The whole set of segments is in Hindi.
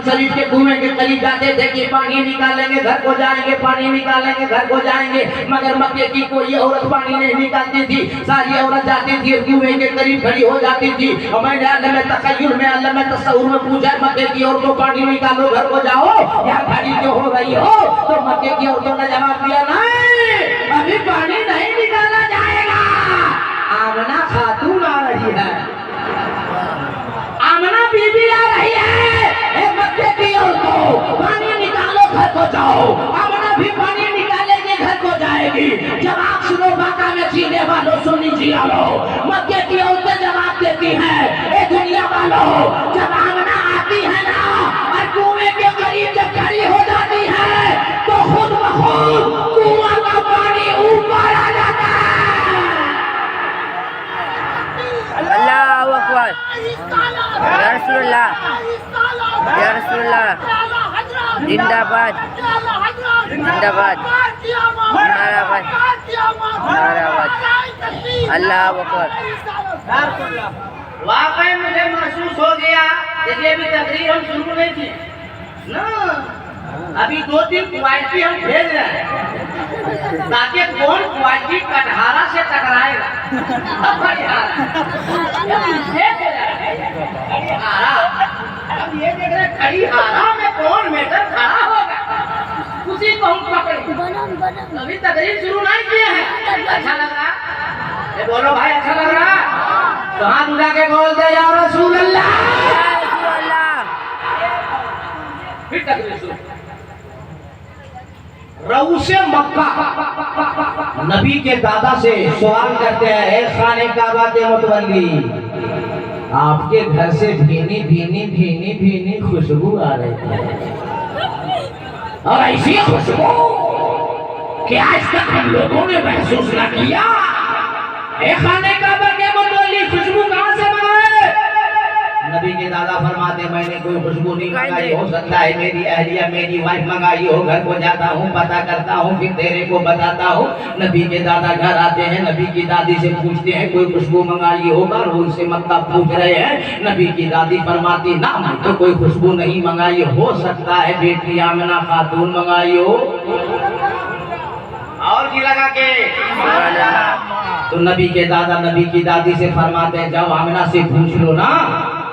शरीफ के कुएं के करीब जाते थे कि पानी निकालेंगे घर को जाएंगे, पानी निकालेंगे घर को जाएंगे, मगर मक्के की कोई औरत पानी नहीं निकालती थी। सारी औरत जाती थी कुएं के करीब खड़ी हो जाती थी और मैंने अल्लाह में तखय्युल में, अल्लाह में तसव्वुर में पूछा, मक्के की औरतों पानी निकालो घर को जाओ, या खड़ी क्यों हो रही हो? तो मक्के की औरतों ने जवाब दिया, नहीं अभी पानी नहीं निकाला जाएगा, आमना खातून आ रही है, आमना बीबी आ रही है, मक्के की औरतों पानी निकालो घर को जाओ। आमना भी पानी निकालेगी घर को जाएगी। जवाब सुनो बाका में जीने वालों, सुनी जिया लो। मक्के की औरतें जवाब देती हैं, ए दुनिया वालों, जब आमना आती है ना और कुएं के करीब जब खड़ी हो जाती है तो खुद ब खुद कुआं का पानी ऊपर आ जाता है। अल्लाहु अकबर, या रसूलुल्लाह, या रसूलुल्लाह, जिंदाबाद जिंदाबाद, नाराबाद नाराबाद, अल्लाहु अकबर। वाकई मुझे महसूस हो गया, देखिए अभी तकरीर हम शुरू नहीं की ना, अभी 2-3 क्वालिटी हम भेज रहे हैं ताकि कौन क्वालिटी कटहारा से टकराएगा। अब ये देख रहे खड़ीहारा में कौन मेटर खड़ा होगा, उसी को हम पकड़े। अभी तकरीर शुरू नहीं किए हैं। अच्छा लग रहा? ये बोलो भाई, अच्छा लग रहा? तो हाथ उठा के बोल दे, या रसूल अल्लाह। फिर तकरीर शुरू। रऊसे मक्का नबी के दादा से सवाल करते हैं, ए खाने काबा के मुतवल्ली, आपके घर से भीनी भीनी भीनी भीनी खुशबू आ रही है, और ऐसी खुशबू कि आज तक हम लोगों ने महसूस न किया। ए खाने काबा के मुतवल्ली, खुशबू कहां से मंगाए? नबी के दादा फरमाते, मैंने कोई खुशबू नहीं मंगाई, हो सकता है मेरी अहलिया मेरी वाइफ मंगाई हो। घर को जाता हूँ, पता करता हूँ, फिर तेरे को बताता हूँ। नबी के दादा घर आते हैं, नबी की दादी से पूछते हैं कोई खुशबू मंगाई होगा, रोज से मक्का पूछ रहे हैं। नबी की दादी फरमाती, ना मैं तो कोई खुशबू नहीं मंगाई, हो सकता है बेटी आमिना खातून मंगाई हो। और जी लगा के तो नबी के दादा नबी की दादी से फरमाते हैं, जाओ आमिना से पूछ लो ना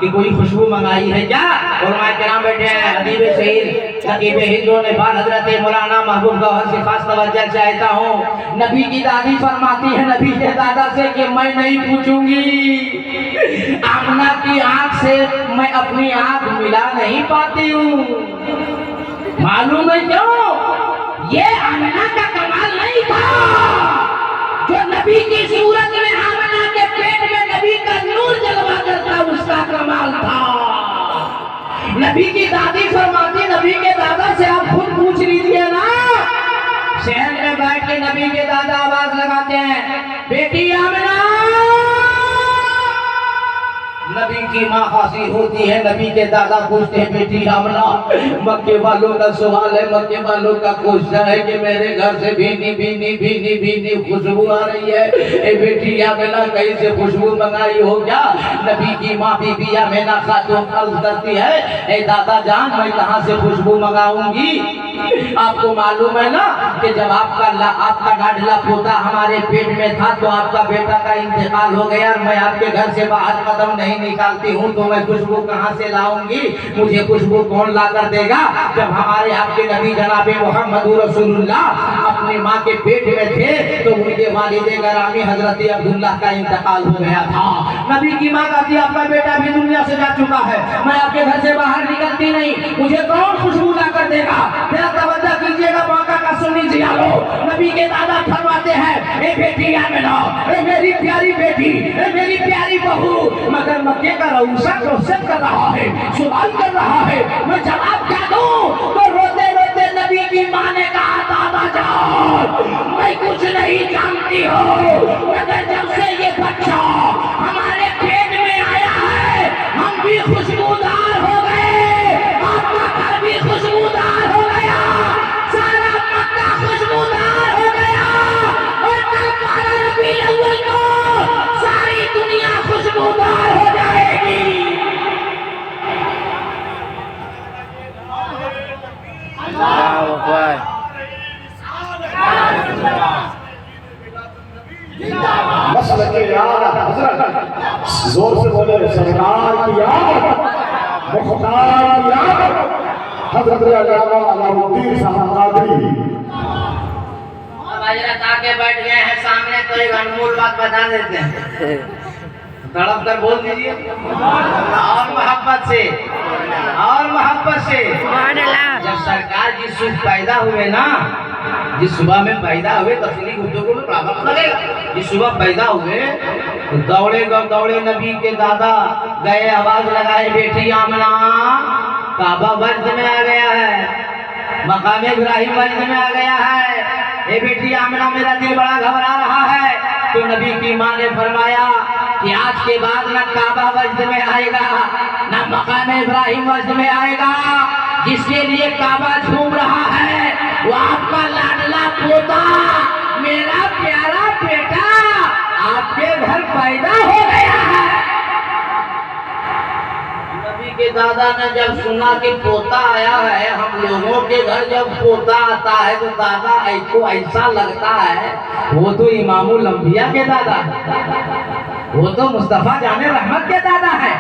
कि कोई खुशबू मंगाई है क्या। और मैं क्या बैठे हैं अदीब शहीद नकीब हिंदू ने बात हजरत मौलाना महबूब गौहर से खास तवज्जो चाहता हूँ। नबी की दादी फरमाती है नबी के दादा से कि मैं नहीं पूछूंगी, आमना की आंख से मैं अपनी आंख मिला नहीं पाती हूँ। मालूम है क्यों? ये आमना का कमाल नहीं था जो नबी की सूरत में आमना के पेट में नबी का नूर जलवा करता, उसका कमाल था। नबी की दादी फरमाती, नबी के दादा से आप खुद पूछ लीजिए ना। शहर में बैठ के नबी के दादा आवाज लगाते हैं, बेटी आमना। नबी की माँ हाजिर होती है, नबी के दादा पूछते हैं, बेटी आमना, मक्के वालों का सवाल है, मक्के वालों का क्वेश्चन है कि मेरे घर से भीनी भीनी भीनी भीनी खुशबू आ रही है। ए बेटी आमना, कहीं से खुशबू मंगाई हो क्या? नबी की माँ बीबी आमना खातून अर्ज करती है, ए दादा जान, मैं कहाँ से खुशबू मंगाऊंगी? आपको मालूम है ना कि जब आपका लाडला पोता हमारे पेट में था तो आपका बेटा का इंतकाल हो गया, मैं आपके घर से बाहर कदम नहीं निकालती हूँ, तो मैं खुशबू कहाँ से लाऊंगी? मुझे खुशबू कौन ला कर देगा? जब हमारे आपके नबी जनाबे मोहम्मद रसूलुल्लाह अपनी माँ के पेट में थे तो उनके वालिदे गरामी हजरत अब्दुल्लाह का इंतकाल हो गया था। नबी की माँ कहती, आपका बेटा भी दुनिया से जा चुका है, मैं आपके घर से बाहर निकलती नहीं, मुझे कौन खुशबू ला कर देगा? तवज्जो कीजिएगा, मौका का सुनी जिया लो। नबी के दादा फरमाते हैं, ए बेटी आमिना, ए मेरी प्यारी बेटी, ए मेरी प्यारी बहू, मगर मक्के का रऊसा क्वेश्चन कर रहा है, सवाल कर रहा है, मैं जवाब क्या दूं? तो रोते रोते नबी की माँ ने कहा, दादा जान, मैं कुछ नहीं जानती हूँ, मगर जब से ये बच्चा हमारे पेट में आया है हम भी खुशबूदार हो गए, आपका घर भी खुशबूदार हो गया, सारा मक्का खुशबूदार हो गया, और कल 12 रबीउल अव्वल को सारी दुनिया खुशबूदार हो जाएगी। अल्लाहु अकबर। मसलके आला हज़रत, जोर से बोले सरकार की आमद, मुख्तार की आमद, हज़रत अल्लामा अलाउद्दीन साहब कादरी। हजरत आके बैठ गए हैं सामने, तो एक अनमोल बात बता देते हैं, तड़प कर बोल दीजिए और मोहब्बत से, और मोहब्बत से। सुभान अल्लाह। जब सरकार जिस सुबह पैदा हुए ना, जिस सुबह में पैदा हुए, तफसीली गुफ्तगू में प्रॉब्लम लगेगा। जिस सुबह पैदा हुए तो दौड़े नबी के दादा गए, आवाज लगाए, बेटी आमना, काबा वजद में आ गया है, मकाम इब्राहिम वजद में आ गया है, ए बेटी आमना मेरा दिल बड़ा घबरा रहा है। तो नबी की माँ ने फरमाया कि आज के बाद न काबा वजद में आएगा, न मकाम इब्राहिम वजद में आएगा। जिसके लिए काबा झूम रहा है वो आपका लाडला पोता, मेरा प्यारा बेटा आपके घर पैदा हो गया है। नबी के दादा ने जब सुना कि पोता आया है, हम लोगों के घर जब पोता आता है तो दादा को ऐसा लगता है वो तो इमामुल अंबिया के दादा है, वो तो मुस्तफा जाने रहमत के दादा है।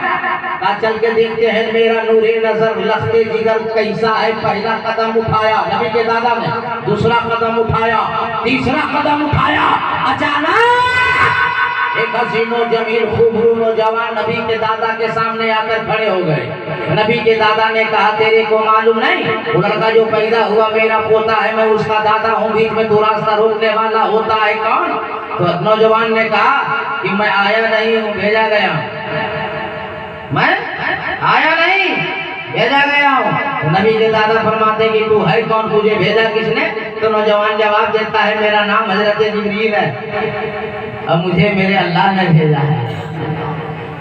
चल के देखते हैं मेरा नूरे नजर लखते जिगर कैसा है। पहला कदम उठाया नबी के दादा ने, दूसरा कदम उठाया, तीसरा कदम उठाया, अचानक एक हसीनो जमील खूबरू नौजवान नबी के दादा के सामने आकर खड़े हो गए। नबी के दादा ने कहा तेरे को मालूम नहीं वो लड़का जो पैदा हुआ मेरा पोता है, मैं उसका दादा हूँ, बीच में तू रास्ता रोकने वाला होता है कौन? तो नौजवान ने कहा कि मैं आया नहीं हूँ, भेजा गया, मैं आया नहीं भेजा गया हूँ। तो नबी के दादा फरमाते कि तू है कौन, तुझे भेजा किसने? तो नौजवान जवाब देता है मेरा नाम हजरत जिब्रील है, अब मुझे मेरे अल्लाह ने भेजा है।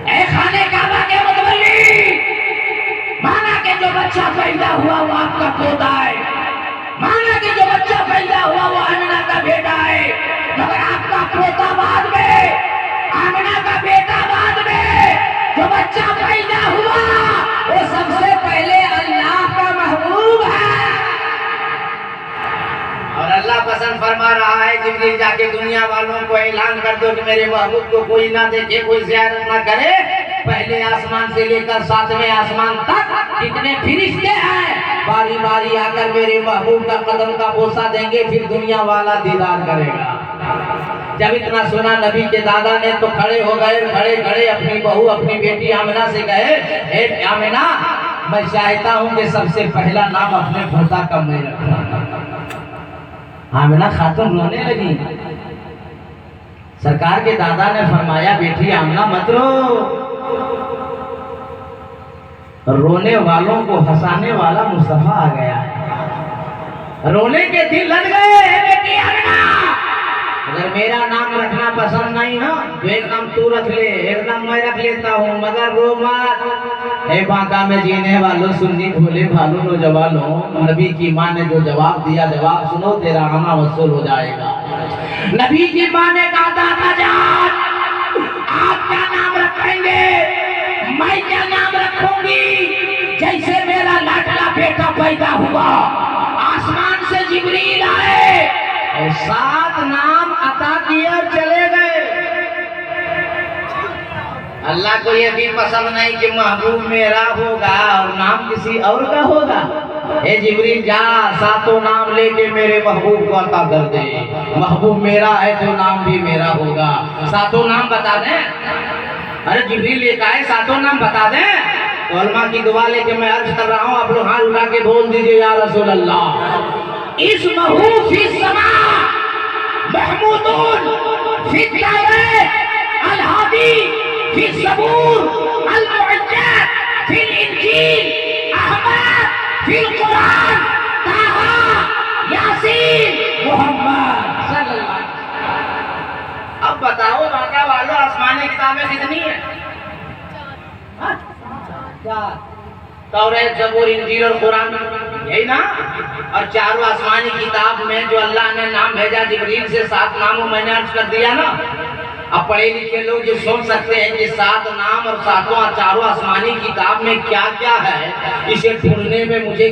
ए खाने काबा के मुतवल्ली, माना कि जो बच्चा पैदा हुआ वो आपका पोता है, माना कि जो बच्चा पैदा हुआ वो आमिना का बेटा है, मगर आपका पोता बाद में, आमिना का बेटा बाद में। जो बच्चा पैदा हुआ वो सबसे पहले अल्लाह का महबूब है, और अल्लाह पसंद फरमा रहा है जिब्रील जाके दुनिया वालों को ऐलान कर दो कि मेरे महबूब को कोई ना देखे, कोई ज़ियारत ना करे। पहले आसमान से लेकर 7वें आसमान तक जितने फरिश्ते हैं बारी बारी आकर मेरे महबूब का कदम का बोसा देंगे, फिर दुनिया वाला दीदार करेगा। जब इतना सुना नबी के दादा ने तो खड़े हो गए, खड़े खड़े अपनी बहू अपनी बेटी आमिना से कहे, हे आमिना मैं चाहता हूँ कि सबसे पहला नाम अपने पोता का मैं रखूं। आमिना खातून रोने लगी। सरकार के दादा ने फरमाया बेटी आमिना मत रो, रोने वालों को हंसाने वाला मुस्तफा आ गया है, रोने के दिल लग गए। बेटी आमिना अगर मेरा नाम रखना पसंद नहीं ना तो एक नाम तू रख ले, एक नाम मैं रख लेता हूँ, मगर रो मत। ए बांका में जीने वालों, सुन्नी भोले भालों, नौजवानों, नबी की माँ ने जो जवाब दिया, जवाब सुनो, तेरा आना वसूल हो जाएगा। नबी की माँ ने कहा दादा जान आप क्या नाम रखेंगे? मैं क्या नाम रखूंगी? जैसे मेरा लाडला बेटा पैदा हुआ आसमान से जिब्रील आए और 7 नाम अता किए और चले गए। अल्लाह को यह भी पसंद नहीं कि महबूब मेरा होगा और नाम किसी और का होगा। ए जिब्रील जा 7 नाम लेके मेरे महबूब को अता कर दे, महबूब मेरा है तो नाम भी मेरा होगा। 7 नाम बता दें। अरे जिब्रील लेकर आए, 7 नाम बता दें। तो उलमा की दुआ लेके मैं अर्ज कर रहा हूँ, आप लोग हाथ उठा के बोल दीजिए या रसूल अल्लाह। इस महबूब फी समा महमूदुन फी तारीख अल-हादी फी सबूर अल-मुअज्जल फी इंजील अहमद फी कुरान ताहा यासीन मोहम्मद सल्लल्लाहु अलैहि वसल्लम। अब बताओ बाका वालों आसमानी किताबें कितनी है? तौरात, ज़बूर, इंजील और कुरान, यही ना? और चारों आसमानी किताब में जो अल्लाह ने नाम भेजा जिब्रील से 7 नामों मैंने अर्ज कर दिया ना। अब पढ़े लिखे लोग जो सोच सकते हैं कि 7 नाम और 7 चारों आसमानी किताब में क्या क्या है, इसे ढूंढने में मुझे